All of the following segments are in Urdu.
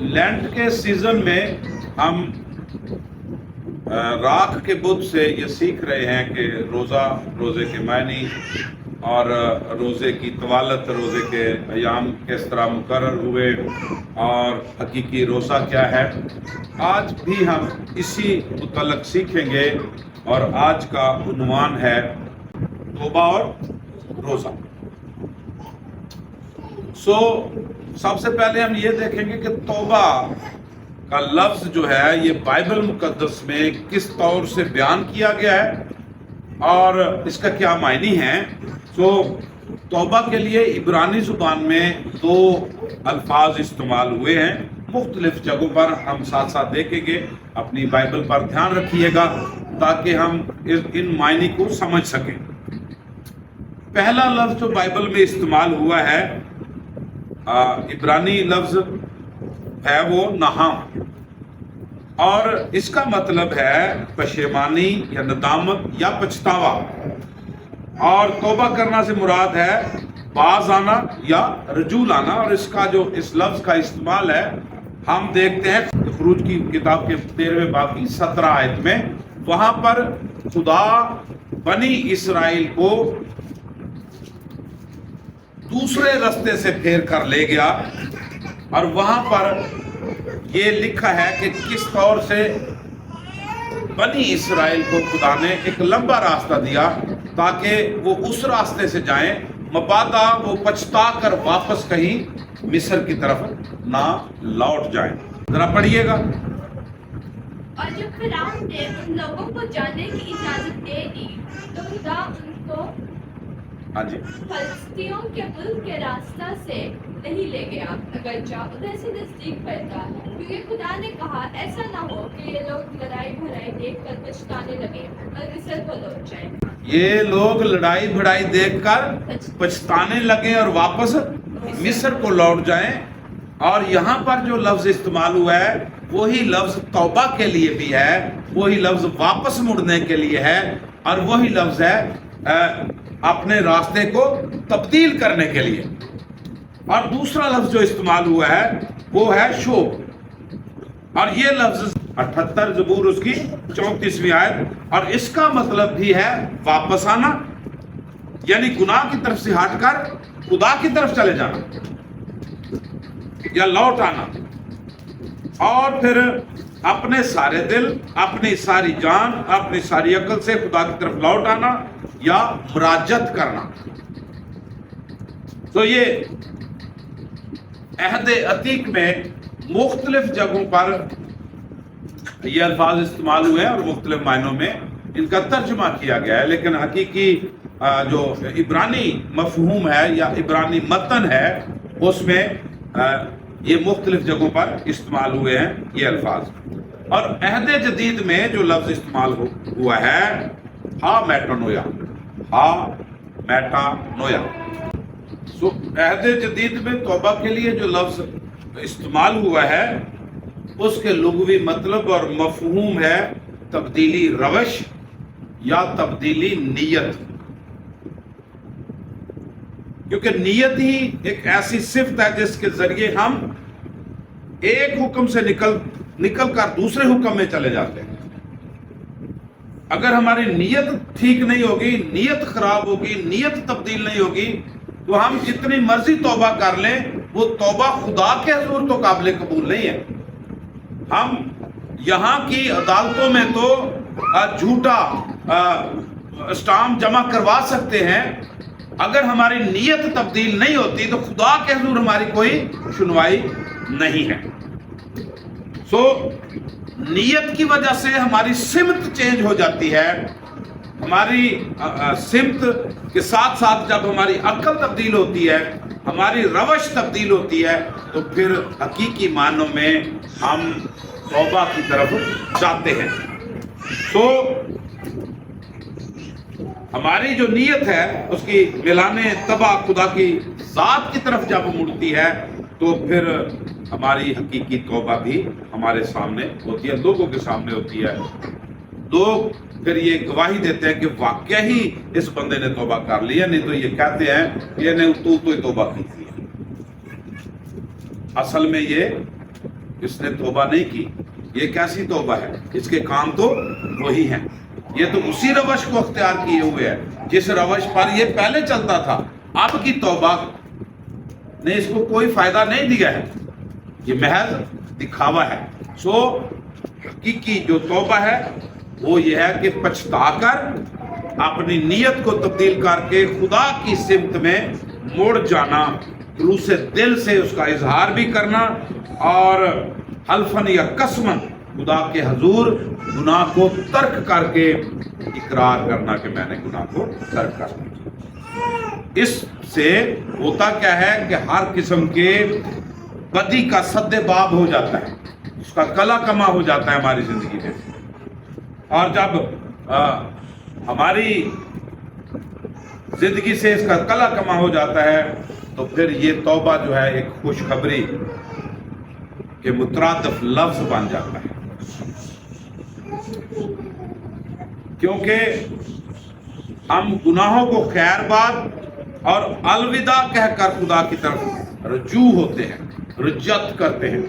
لینٹ کے سیزن میں ہم راکھ کے بدھ سے یہ سیکھ رہے ہیں کہ روزے کے معنی اور روزے کی طوالت، روزے کے ایام کس طرح مقرر ہوئے اور حقیقی روزہ کیا ہے۔ آج بھی ہم اسی متعلق سیکھیں گے اور آج کا عنوان ہے توبہ اور روزہ۔ سب سے پہلے ہم یہ دیکھیں گے کہ توبہ کا لفظ جو ہے یہ بائبل مقدس میں کس طور سے بیان کیا گیا ہے اور اس کا کیا معنی ہے۔ توبہ کے لیے عبرانی زبان میں 2 الفاظ استعمال ہوئے ہیں، مختلف جگہوں پر ہم ساتھ ساتھ دیکھیں گے۔ اپنی بائبل پر دھیان رکھیے گا تاکہ ہم ان معنی کو سمجھ سکیں۔ پہلا لفظ جو بائبل میں استعمال ہوا ہے عبرانی لفظ ہے وہ نہام، اور اس کا مطلب ہے پشیمانی یا ندامت یا پچھتاوا، اور توبہ کرنا سے مراد ہے باز آنا یا رجوع لانا۔ اور اس لفظ کا استعمال ہے ہم دیکھتے ہیں خروج کی کتاب کے 13ویں باب کی 17 آیت میں۔ وہاں پر خدا بنی اسرائیل کو دوسرے راستے سے پھیر کر لے گیا، اور وہاں پر یہ لکھا ہے کہ کس طور سے بنی اسرائیل کو خدا نے ایک لمبا راستہ دیا تاکہ وہ اس راستے سے جائیں، مبادا وہ پچھتا کر واپس کہیں مصر کی طرف نہ لوٹ جائیں۔ ذرا پڑھیے گا۔ اور جب فرعون نے ان لوگوں کو جانے کی اجازت دے دی تو خدا ان کو فلسطینیوں کے ملک کے راستہ سے نہیں لے گیا، اگرچہ ادھر سے نزدیک پڑتا ہے، کیونکہ خدا نے کہا ایسا نہ ہو کہ یہ لوگ لڑائی بھڑائی دیکھ کر پچھتانے لگے اور مصر کو لوٹ جائیں۔ یہ لوگ لڑائی بھڑائی دیکھ کر پچھتانے لگے اور واپس مصر کو لوٹ جائیں۔ اور یہاں پر جو لفظ استعمال ہوا ہے وہی لفظ توبہ کے لیے بھی ہے، وہی لفظ واپس مڑنے کے لیے ہے، اور وہی لفظ ہے اپنے راستے کو تبدیل کرنے کے لیے۔ اور دوسرا لفظ جو استعمال ہوا ہے وہ ہے شوب، اور یہ لفظ 78 زبور اس کی 34ویں آیت، اور اس کا مطلب بھی ہے واپس آنا، یعنی گناہ کی طرف سے ہٹ کر خدا کی طرف چلے جانا یا لوٹ آنا، اور پھر اپنے سارے دل، اپنی ساری جان، اپنی ساری عقل سے خدا کی طرف لوٹ آنا یا مراجعت کرنا۔ تو یہ عہد عتیق میں مختلف جگہوں پر یہ الفاظ استعمال ہوئے ہیں اور مختلف معنوں میں ان کا ترجمہ کیا گیا ہے، لیکن حقیقی جو عبرانی مفہوم ہے یا عبرانی متن ہے اس میں یہ مختلف جگہوں پر استعمال ہوئے ہیں یہ الفاظ۔ اور عہد جدید میں جو لفظ استعمال ہوا ہے ہا میٹانویا، ہا میٹانویا۔ عہد جدید میں توبہ کے لیے جو لفظ استعمال ہوا ہے اس کے لغوی مطلب اور مفہوم ہے تبدیلی روش یا تبدیلی نیت، کیونکہ نیت ہی ایک ایسی صفت ہے جس کے ذریعے ہم ایک حکم سے نکل کر دوسرے حکم میں چلے جاتے ہیں۔ اگر ہماری نیت ٹھیک نہیں ہوگی، نیت خراب ہوگی، نیت تبدیل نہیں ہوگی، تو ہم جتنی مرضی توبہ کر لیں وہ توبہ خدا کے حضور تو قابل قبول نہیں ہے۔ ہم یہاں کی عدالتوں میں تو جھوٹا اسٹامپ جمع کروا سکتے ہیں، اگر ہماری نیت تبدیل نہیں ہوتی تو خدا کے حضور ہماری کوئی سنوائی نہیں ہے۔ نیت کی وجہ سے ہماری سمت چینج ہو جاتی ہے، ہماری سمت کے ساتھ ساتھ جب ہماری عقل تبدیل ہوتی ہے، ہماری روش تبدیل ہوتی ہے، تو پھر حقیقی معنوں میں ہم توبہ کی طرف جاتے ہیں۔ ہماری جو نیت ہے اس کی ملانے تباہ خدا کی ذات کی طرف جب مڑتی ہے تو پھر ہماری حقیقی توبہ بھی ہمارے سامنے ہوتی ہے، لوگوں کے سامنے ہوتی ہے۔ لوگ پھر یہ گواہی دیتے ہیں کہ واقعہ ہی اس بندے نے توبہ کر لیا، نہیں تو یہ کہتے ہیں یہ نے تو توبہ کی تھی۔ اصل میں یہ اس نے توبہ نہیں کی. یہ کیسی توبہ ہے؟ اس کے کام تو وہی ہیں. یہ تو اسی روش کو اختیار کیے ہوئے ہے جس روش پر یہ پہلے چلتا تھا. اب کی توبہ نے اس کو کوئی فائدہ نہیں دیا ہے. یہ محض دکھاوا ہے. سو حقیقی جو توبہ ہے وہ یہ ہے کہ پچھتا کر اپنی نیت کو تبدیل کر کے خدا کی سمت میں مڑ جانا، خلوص دل سے اس کا اظہار بھی کرنا، اور حلفاً یا قسماً خدا کے حضور گناہ کو ترک کر کے اقرار کرنا کہ میں نے گناہ کو ترک کر دیا. اس سے ہوتا کیا ہے کہ ہر قسم کے بدی کا سد باب ہو جاتا ہے، اس کا کلا کما ہو جاتا ہے ہماری زندگی میں. اور جب ہماری زندگی سے اس کا کلا کما ہو جاتا ہے تو پھر یہ توبہ جو ہے ایک خوشخبری کے مترادف لفظ بن جاتا ہے. کیونکہ ہم گناہوں کو خیر باد اور الوداع کہہ کر خدا کی طرف رجوع ہوتے ہیں، رجعت کرتے ہیں.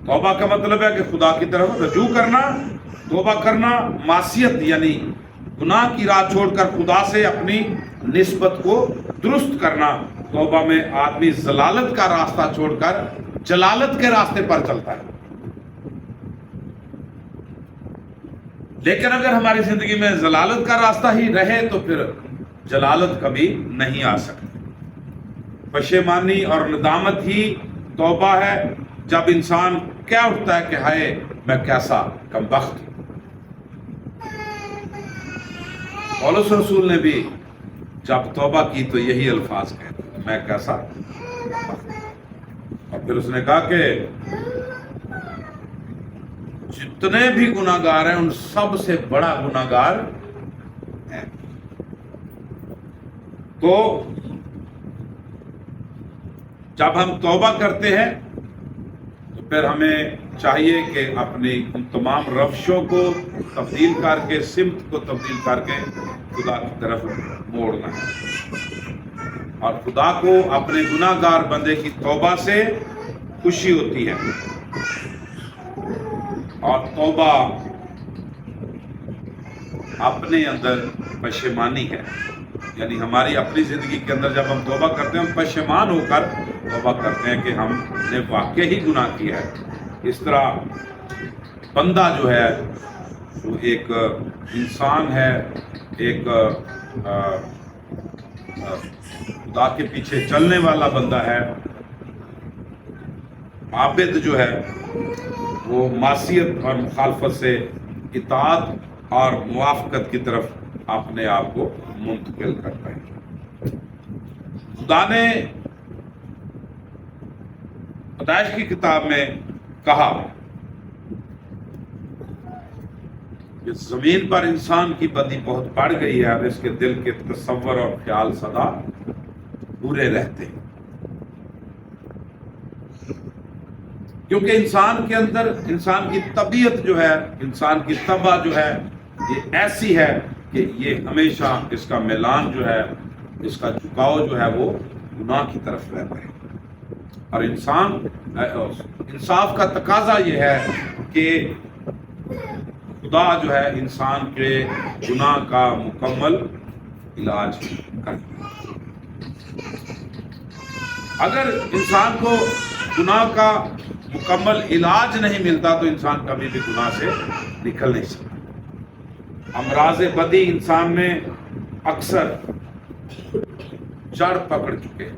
توبہ کا مطلب ہے کہ خدا کی طرف رجوع کرنا. توبہ کرنا معصیت یعنی گناہ کی راہ چھوڑ کر خدا سے اپنی نسبت کو درست کرنا. توبہ میں آدمی ضلالت کا راستہ چھوڑ کر جلالت کے راستے پر چلتا ہے. لیکن اگر ہماری زندگی میں ضلالت کا راستہ ہی رہے تو پھر جلالت کبھی نہیں آ سکتی. پشیمانی اور ندامت ہی توبہ ہے. جب انسان کہہ اٹھتا ہے کہ ہائے میں کیسا کمبخت ہوں. پولس رسول نے بھی جب توبہ کی تو یہی الفاظ کہے میں کیسا کمبخت ہوں. اور پھر اس نے کہا کہ جتنے بھی گناہگار ہیں ان سب سے بڑا گناہگار ہے. تو جب ہم توبہ کرتے ہیں تو پھر ہمیں چاہیے کہ اپنی ان تمام روشوں کو تبدیل کر کے، سمت کو تبدیل کر کے خدا کی طرف موڑنا ہے. اور خدا کو اپنے گناہ گار بندے کی توبہ سے خوشی ہوتی ہے. اور توبہ اپنے اندر پشیمانی ہے. یعنی ہماری اپنی زندگی کے اندر جب ہم توبہ کرتے ہیں ہم پشیمان ہو کر توبہ کرتے ہیں کہ ہم نے واقعی ہی گناہ کیا ہے. اس طرح بندہ جو ہے وہ ایک انسان ہے، ایک خدا کے پیچھے چلنے والا بندہ ہے. عابد جو ہے وہ معصیت اور مخالفت سے اطاعت اور موافقت کی طرف اپنے آپ کو منتقل کرتا ہے. خدا نے پیدائش کی کتاب میں کہا کہ زمین پر انسان کی بدی بہت بڑھ گئی ہے اور اس کے دل کے تصور اور خیال سدا برے رہتے ہیں. کیونکہ انسان کے اندر انسان کی طبیعت جو ہے، انسان کی طبع جو ہے یہ ایسی ہے کہ یہ ہمیشہ اس کا میلان جو ہے، اس کا جھکاؤ جو ہے وہ گناہ کی طرف رہتا ہے. اور انصاف کا تقاضا یہ ہے کہ خدا جو ہے انسان کے گناہ کا مکمل علاج کرے. اگر انسان کو گناہ کا مکمل علاج نہیں ملتا تو انسان کبھی بھی گناہ سے نکل نہیں سکتا. امراض بدی انسان میں اکثر جڑ پکڑ چکے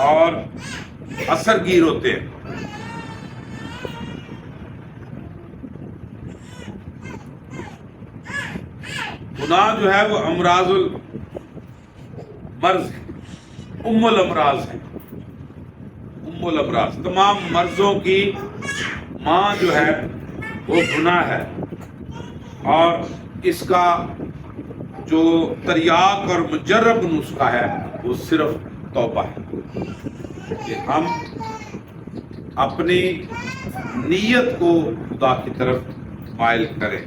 اور اثر گیر ہوتے ہیں. گناہ جو ہے وہ امراض المرض ہے، ام الامراض ہے. ام الامراض، تمام مرضوں کی ماں جو ہے وہ گناہ ہے. اور اس کا جو تریاق اور مجرب نسخہ ہے وہ صرف توبہ ہے کہ ہم اپنی نیت کو خدا کی طرف مائل کریں.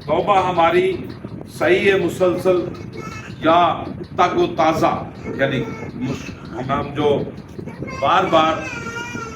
توبہ ہماری صحیح مسلسل یا تگ و تازہ، یعنی ہم جو بار بار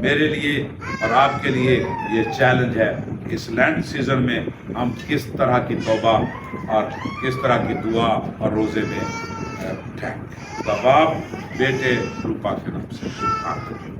میرے لیے اور آپ کے لیے یہ چیلنج ہے کہ اس لینڈ سیزن میں ہم کس طرح کی توبہ اور کس طرح کی دعا اور روزے میں اٹھیں. خدا باپ بیٹے روپا کے نام سے آمین.